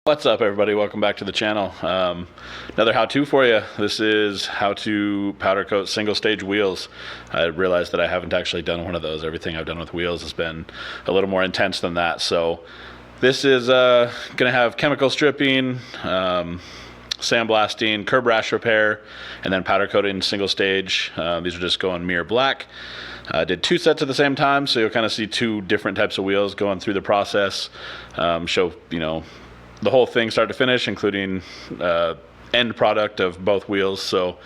What's up, everybody? Welcome back to the channel. Another how-to for you. This is how to powder coat single stage wheels. I realized that I haven't actually done one of those. Everything I've done with wheels has been a little more intense than that. So this is gonna have chemical stripping, sandblasting, curb rash repair, and then powder coating single stage. These are just going mirror black. I did 2 sets at the same time, so you'll kind of see 2 different types of wheels going through the process. Show, you know, the whole thing start to finish, including end product of both wheels. So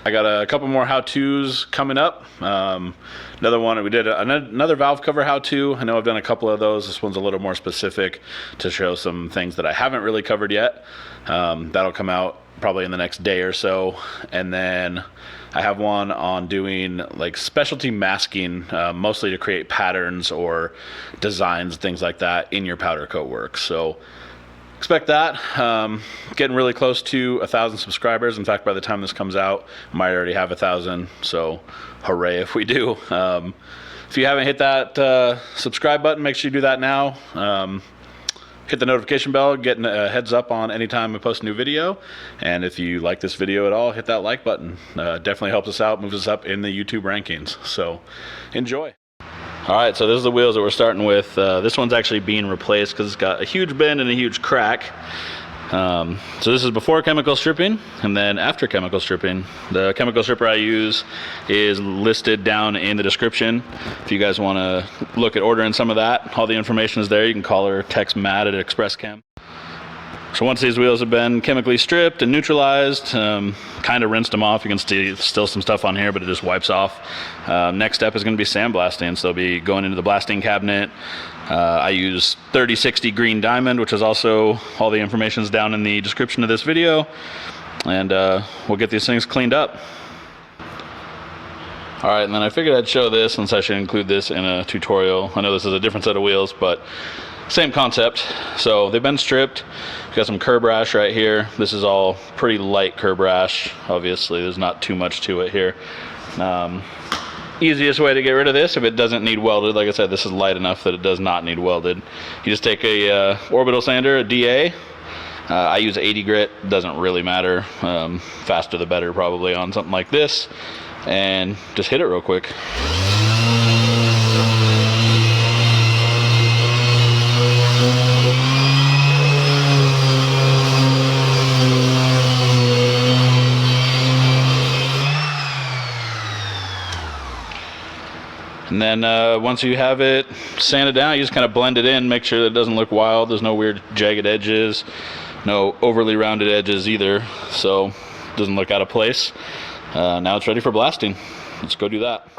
I got a couple more how-tos coming up. Another one, we did another valve cover how-to. I know I've done a couple of those. This one's a little more specific to show some things that I haven't really covered yet. That'll come out probably in the next day or so. And then I have one on doing like specialty masking, mostly to create patterns or designs, things like that in your powder coat work. So expect that. Getting really close to 1,000 subscribers. In fact, by the time this comes out, I might already have 1,000. So hooray if we do. If you haven't hit that subscribe button, make sure you do that now. Hit the notification bell, getting a heads up on anytime I post a new video. And if you like this video at all, hit that like button. Definitely helps us out, moves us up in the YouTube rankings. So enjoy. All right, so this is the wheels that we're starting with. This one's actually being replaced because it's got a huge bend and a huge crack. So this is before chemical stripping, and then after chemical stripping. The chemical stripper I use is listed down in the description. If you guys want to look at ordering some of that, all the information is there. You can call or text Matt at Express Chem. So once these wheels have been chemically stripped and neutralized, kind of rinsed them off, you can see still some stuff on here, but it just wipes off. Next step is going to be sandblasting. So they'll be going into the blasting cabinet. I use 3060 green diamond, which is also all the information is down in the description of this video. And we'll get these things cleaned up. All right, and then I figured I'd show this since I should include this in a tutorial. I know this is a different set of wheels, but same concept. So they've been stripped. We've got some curb rash right here. This is all pretty light curb rash. Obviously, there's not too much to it here. Easiest way to get rid of this, if it doesn't need welded, like I said, this is light enough that it does not need welded. You just take a orbital sander, a DA. I use 80 grit, doesn't really matter. Faster the better probably on something like this. And just hit it real quick. And then once you have it sanded down, you just kind of blend it in, make sure that it doesn't look wild. There's no weird jagged edges, no overly rounded edges either, so it doesn't look out of place. Now it's ready for blasting. Let's go do that.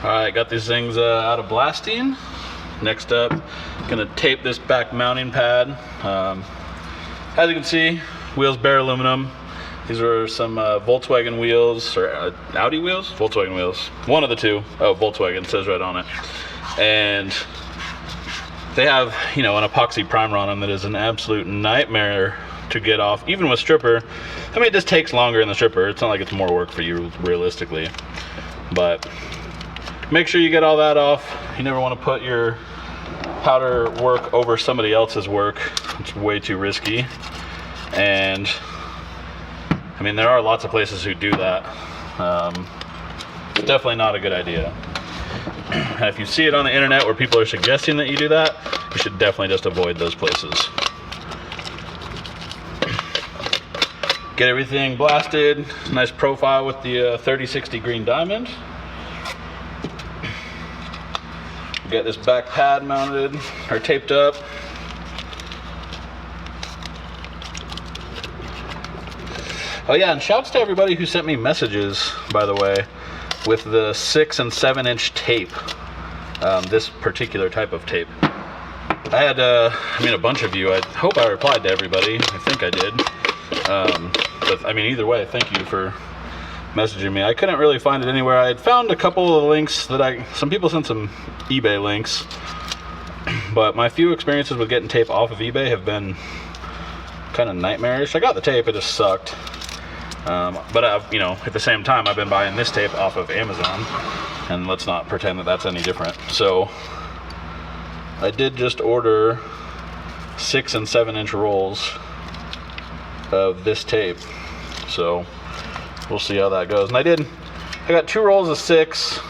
Alright, got these things out of blasting. Next up, gonna tape this back mounting pad. As you can see, wheels bare aluminum. These are some Volkswagen wheels, or Audi wheels? Volkswagen wheels. One of the two. Oh, Volkswagen says right on it. And they have, you know, an epoxy primer on them that is an absolute nightmare to get off, even with stripper. I mean, it just takes longer in the stripper. It's not like it's more work for you, realistically. But make sure you get all that off. You never want to put your powder work over somebody else's work. It's way too risky. And I mean, there are lots of places who do that. It's definitely not a good idea. And if you see it on the internet where people are suggesting that you do that, you should definitely just avoid those places. Get everything blasted, nice profile with the 3060 green diamond. Get this back pad mounted or taped up. Oh yeah, and shouts to everybody who sent me messages, by the way, with the 6 and 7 inch tape. This particular type of tape. I had, a bunch of you. I hope I replied to everybody. I think I did. But I mean, either way, thank you for messaging me. I couldn't really find it anywhere. I had found a couple of links that some people sent some eBay links, but my few experiences with getting tape off of eBay have been kind of nightmarish. I got the tape, it just sucked. But I've, at the same time, I've been buying this tape off of Amazon, and let's not pretend that that's any different. So I did just order 6 and 7 inch rolls of this tape, so we'll see how that goes. And I got 2 rolls of 6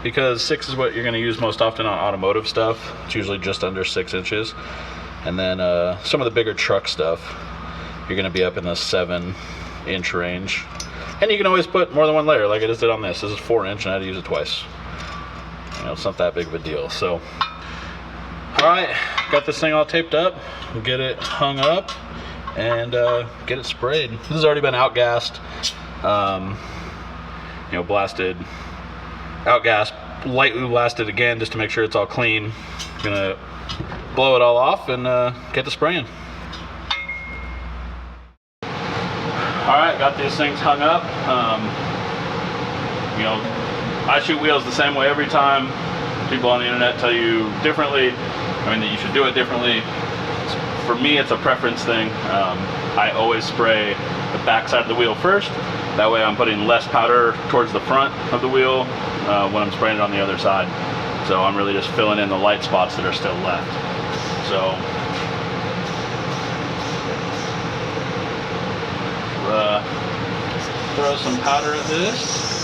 because 6 is what you're going to use most often on automotive stuff. It's usually just under 6 inches. And then some of the bigger truck stuff, you're going to be up in the 7 inch range. And you can always put more than one layer like I just did on this. This is 4 inch and I had to use it twice. It's not that big of a deal. So, alright, got this thing all taped up. We'll get it hung up and get it sprayed. This has already been outgassed, blasted, outgassed, lightly blasted again just to make sure it's all clean. Gonna blow it all off and get to spraying. Alright, got these things hung up. I shoot wheels the same way every time. People on the internet tell you differently. That you should do it differently. For me, it's a preference thing. I always spray the back side of the wheel first. That way I'm putting less powder towards the front of the wheel when I'm spraying it on the other side. So I'm really just filling in the light spots that are still left. So throw some powder at this.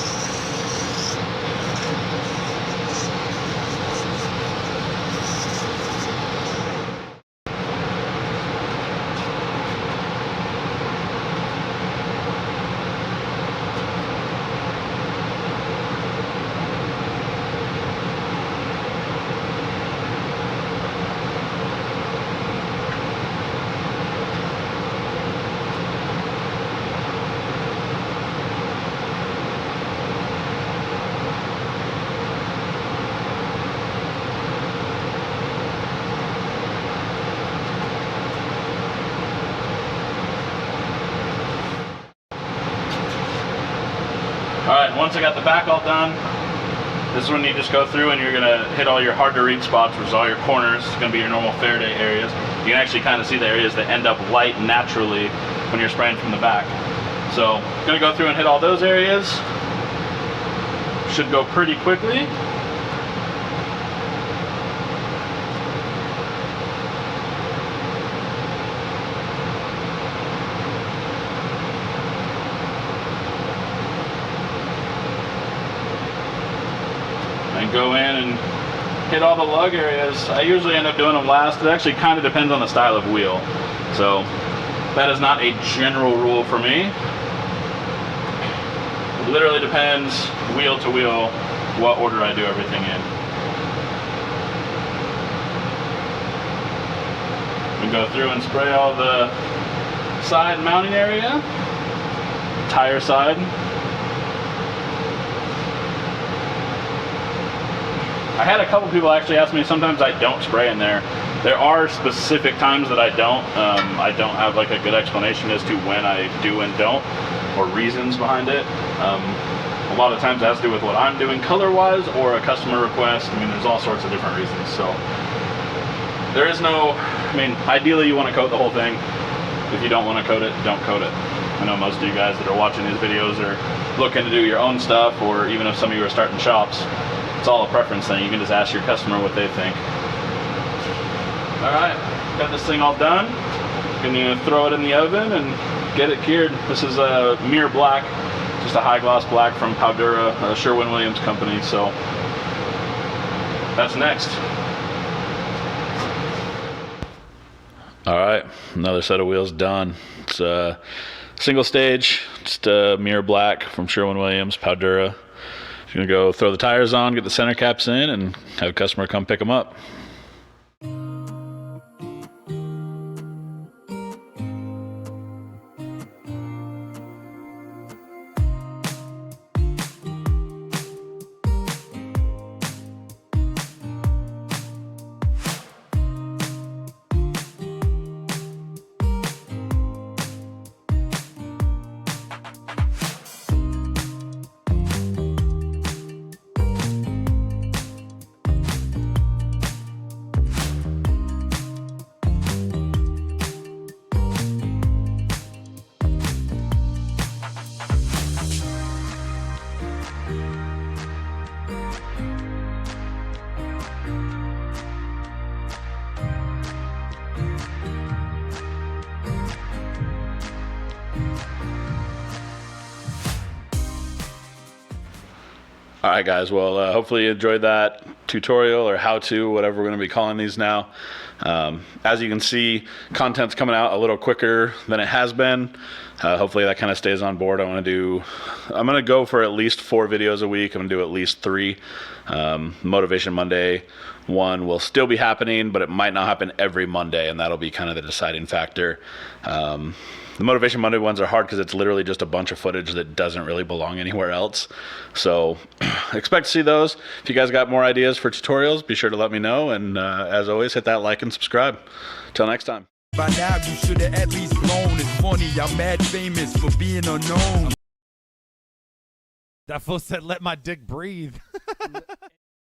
Alright, once I got the back all done, this is when you just go through and you're going to hit all your hard to read spots, which is all your corners. It's going to be your normal Faraday areas. You can actually kind of see the areas that end up light naturally when you're spraying from the back. So, I'm going to go through and hit all those areas. Should go pretty quickly. Go in and hit all the lug areas. I usually end up doing them last. It actually kind of depends on the style of wheel. So that is not a general rule for me. It literally depends wheel to wheel what order I do everything in. We go through and spray all the side mounting area, tire side. I had a couple people actually ask me, sometimes I don't spray in there. There are specific times that I don't. I don't have like a good explanation as to when I do and don't, or reasons behind it. A lot of times it has to do with what I'm doing color-wise or a customer request. There's all sorts of different reasons. So there is no, ideally you want to coat the whole thing. If you don't want to coat it, don't coat it. I know most of you guys that are watching these videos are looking to do your own stuff, or even if some of you are starting shops, it's all a preference thing. You can just ask your customer what they think. All right, got this thing all done. Gonna throw it in the oven and get it cured. This is a mirror black, just a high gloss black from Powdura, a Sherwin-Williams company. So that's next. All right, another set of wheels done. It's a single stage, just a mirror black from Sherwin-Williams, Powdura. Just gonna go throw the tires on, get the center caps in, and have a customer come pick them up. All right, guys. Well, hopefully you enjoyed that tutorial or how-to, whatever we're going to be calling these now. As you can see, content's coming out a little quicker than it has been. Hopefully that kind of stays on board. I'm going to go for at least 4 videos a week. I'm going to do at least 3. Motivation Monday one will still be happening, but it might not happen every Monday, and that'll be kind of the deciding factor. The Motivation Monday ones are hard because it's literally just a bunch of footage that doesn't really belong anywhere else. So expect to see those. If you guys got more ideas for tutorials, be sure to let me know. And as always, hit that like and subscribe. Till next time. By now you should have at least known. It's funny, I'm mad famous for being unknown. That fool said, let my dick breathe.